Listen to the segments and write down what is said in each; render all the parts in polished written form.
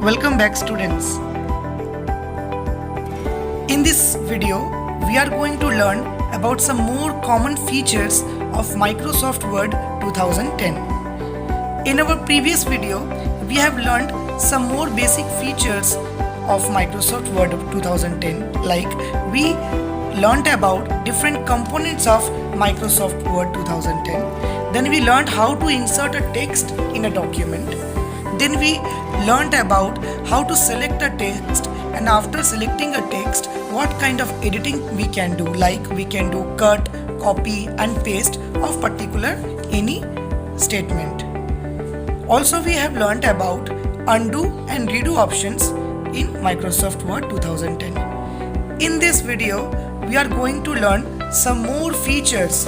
Welcome back, students. In this video, we are going to learn about some more common features of Microsoft Word 2010. In our previous video, we have learned some more basic features of Microsoft Word 2010, like we learned about different components of Microsoft Word 2010. Then we learned how to insert a text in a document. Then we learned about how to select a text, and after selecting a text, what kind of editing we can do, like we can do cut, copy and paste of particular any statement. Also we have learned about undo and redo options in Microsoft Word 2010. In this video, we are going to learn some more features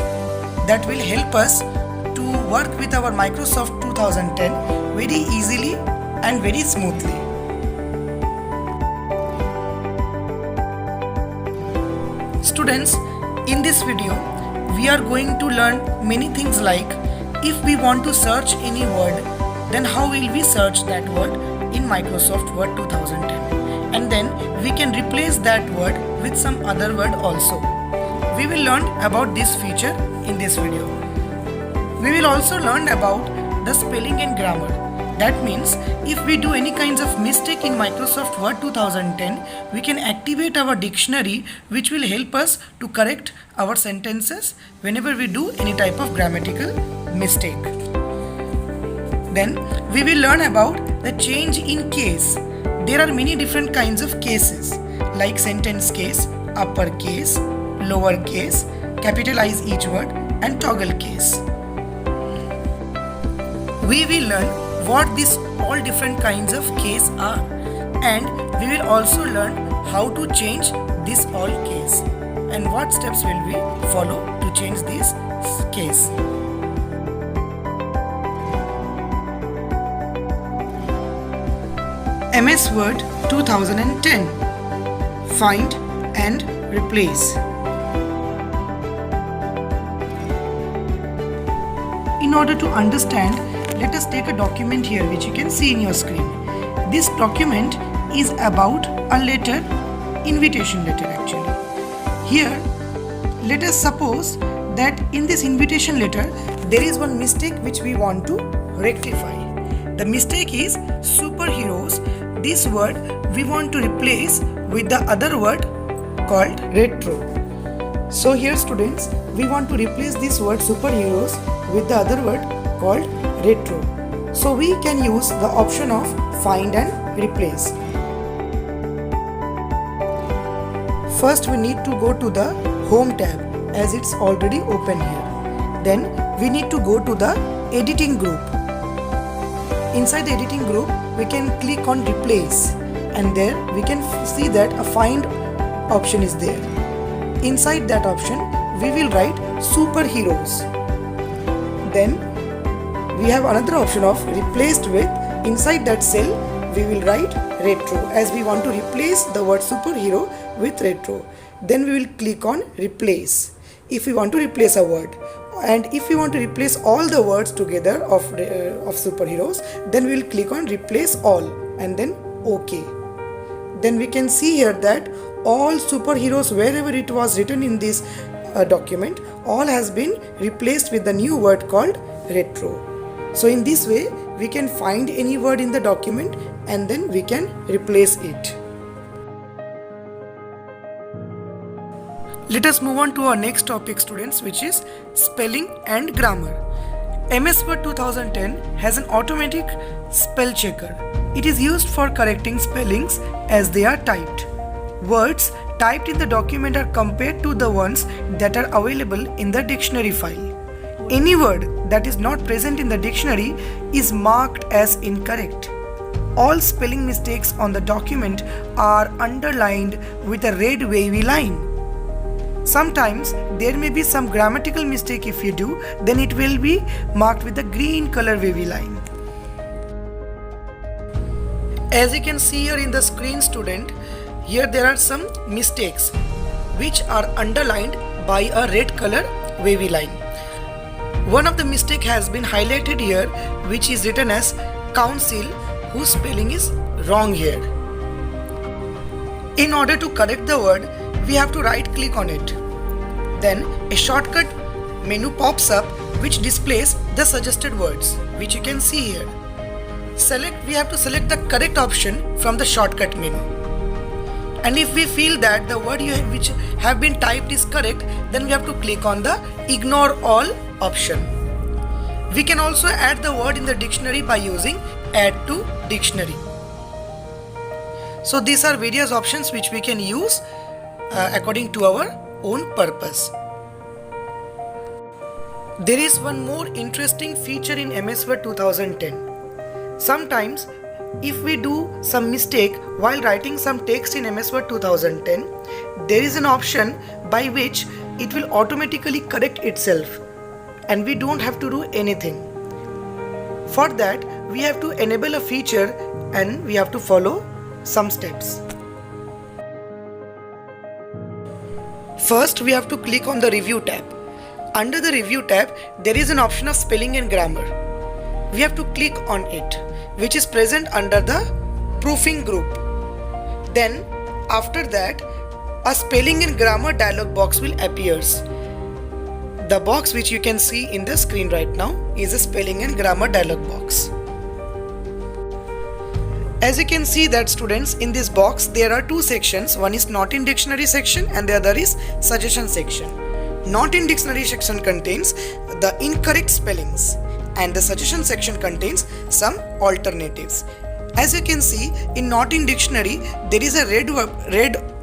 that will help us to work with our Microsoft 2010 very easily and very smoothly. Students, in this video, we are going to learn many things, like if we want to search any word, then how will we search that word in Microsoft Word 2010, and then we can replace that word with some other word also. We will learn about this feature in this video. We will also learn about the spelling and grammar. That means if we do any kinds of mistake in Microsoft Word 2010, we can activate our dictionary, which will help us to correct our sentences whenever we do any type of grammatical mistake. Then we will learn about the change in case. There are many different kinds of cases, like sentence case, uppercase, lowercase, capitalize each word and toggle case. We will learn what these all different kinds of case are, and we will also learn how to change this all case and what steps will we follow to change this case. MS Word 2010. Find and replace. In order to understand, let us take a document here which you can see in your screen. This document is about a letter, invitation letter actually. Here, let us suppose that in this invitation letter, there is one mistake which we want to rectify. The mistake is superheroes. This word we want to replace with the other word called retro. So here, students, we want to replace this word superheroes with the other word called retro. So we can use the option of find and replace. First we need to go to the home tab, as it's already open here. Then we need to go to the editing group. Inside the editing group, we can click on replace, and there we can see that a find option is there. Inside that option, we will write superheroes. Then we have another option of replaced with. Inside that cell, we will write retro, as we want to replace the word superhero with retro. Then we will click on replace if we want to replace a word, and if we want to replace all the words together of superheroes, then we will click on replace all and then OK. Then we can see here that all superheroes, wherever it was written in this document, all has been replaced with the new word called retro. So in this way, we can find any word in the document and then we can replace it. Let us move on to our next topic, students, which is spelling and grammar. MS Word 2010 has an automatic spell checker. It is used for correcting spellings as they are typed. Words typed in the document are compared to the ones that are available in the dictionary file. Any word that is not present in the dictionary is marked as incorrect. All spelling mistakes on the document are underlined with a red wavy line. Sometimes there may be some grammatical mistake. If you do, then it will be marked with a green color wavy line. As you can see here in the screen, student, here there are some mistakes which are underlined by a red color wavy line. One of the mistake has been highlighted here, which is written as council, whose spelling is wrong here. In order to correct the word, we have to right click on it. Then a shortcut menu pops up which displays the suggested words, which you can see here. We have to select the correct option from the shortcut menu. And if we feel that the word which have been typed is correct, then we have to click on the ignore all option. We can also add the word in the dictionary by using add to dictionary. So these are various options which we can use according to our own purpose. There is one more interesting feature in MS Word 2010. Sometimes if we do some mistake while writing some text in MS Word 2010, there is an option by which it will automatically correct itself and we don't have to do anything. For that, we have to enable a feature and we have to follow some steps. First, we have to click on the Review tab. Under the Review tab, there is an option of spelling and grammar. We have to click on it, which is present under the proofing group. Then, after that, a spelling and grammar dialog box will appear. The box which you can see in the screen right now is a spelling and grammar dialog box. As you can see that students, in this box there are two sections. One is not in dictionary section and the other is suggestion section. Not in dictionary section contains the incorrect spellings and the suggestion section contains some alternatives. As you can see, in not in dictionary there is a red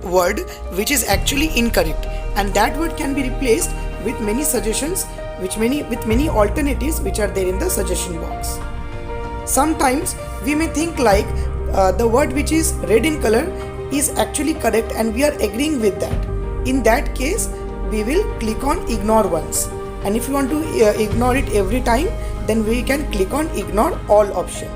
word which is actually incorrect, and that word can be replaced with many suggestions with many alternatives which are there in the suggestion box. Sometimes we may think like the word which is red in color is actually correct and we are agreeing with that. In that case, we will click on ignore once, and if you want to ignore it every time, then we can click on ignore all option.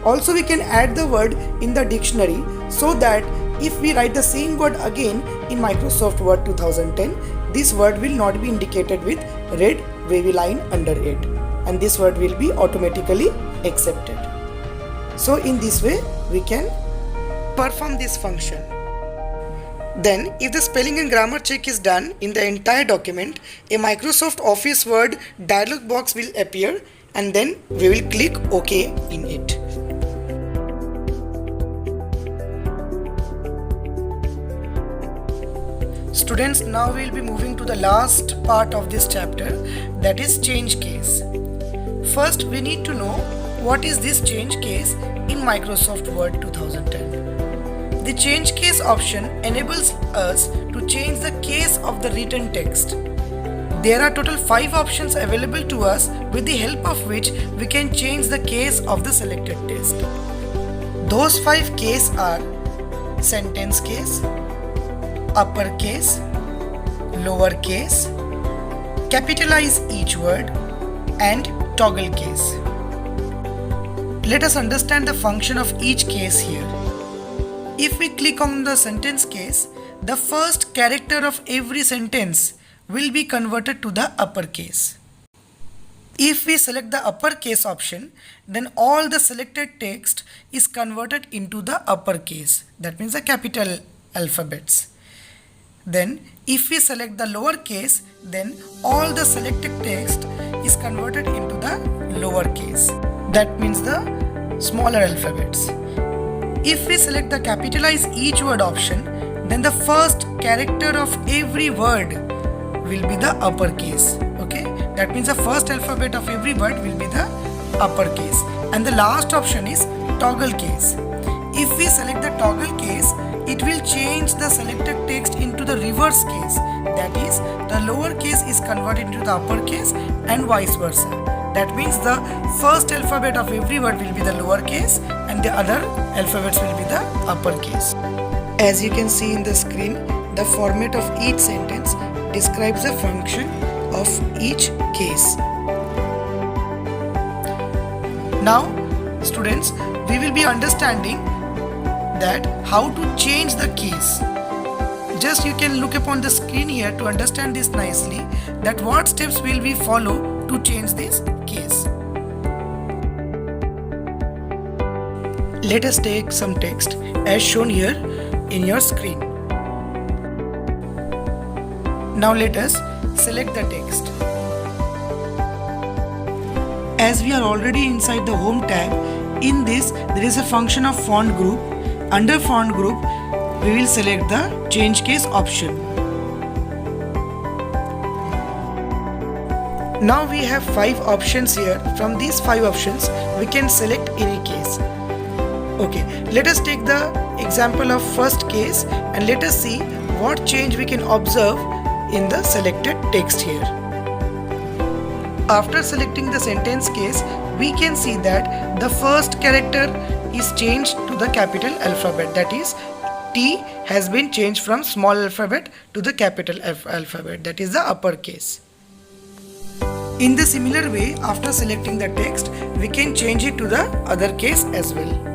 Also, we can add the word in the dictionary so that if we write the same word again in Microsoft Word 2010, this word will not be indicated with red wavy line under it, and this word will be automatically accepted. So in this way we can perform this function. Then if the spelling and grammar check is done in the entire document, a Microsoft Office Word dialog box will appear and then we will click OK in it. Students, now we will be moving to the last part of this chapter, that is change case. First, we need to know what is this change case in Microsoft Word 2010. The change case option enables us to change the case of the written text. There are total 5 options available to us with the help of which we can change the case of the selected text. Those 5 cases are sentence case, uppercase, lowercase, capitalize each word, and toggle case. Let us understand the function of each case here. If we click on the sentence case, the first character of every sentence will be converted to the uppercase. If we select the uppercase option, then all the selected text is converted into the uppercase. That means the capital alphabets. Then if we select the lowercase, then all the selected text is converted into the lowercase. That means the smaller alphabets. If we select the capitalize each word option, then the first character of every word will be the uppercase. Okay, that means the first alphabet of every word will be the uppercase, and the last option is toggle case. If we select the toggle case, it will change the selected text into the reverse case. That is, the lower case is converted into the uppercase and vice versa. That means the first alphabet of every word will be the lower case and the other alphabets will be the uppercase. As you can see in the screen, the format of each sentence describes the function of each case. Now, students, we will be understanding that how to change the case. Just you can look upon the screen here to understand this nicely, that what steps will we follow to change this case. Let us take some text as shown here in your screen. Now let us select the text. As we are already inside the Home tab, in this there is a function of font group. Under font group, we will select the change case option. Now we have 5 options here. From these 5 options, we can select any case. Okay, let us take the example of first case and let us see what change we can observe in the selected text here. After selecting the sentence case, we can see that the first character is changed to the capital alphabet, that is T has been changed from small alphabet to the capital alphabet, that is the uppercase. In the similar way, after selecting the text, we can change it to the other case as well.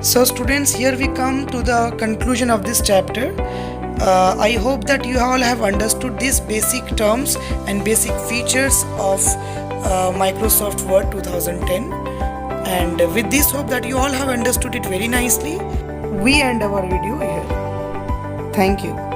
So students, here we come to the conclusion of this chapter. I hope that you all have understood these basic terms and basic features of Microsoft Word 2010. And with this hope that you all have understood it very nicely, we end our video here. Thank you.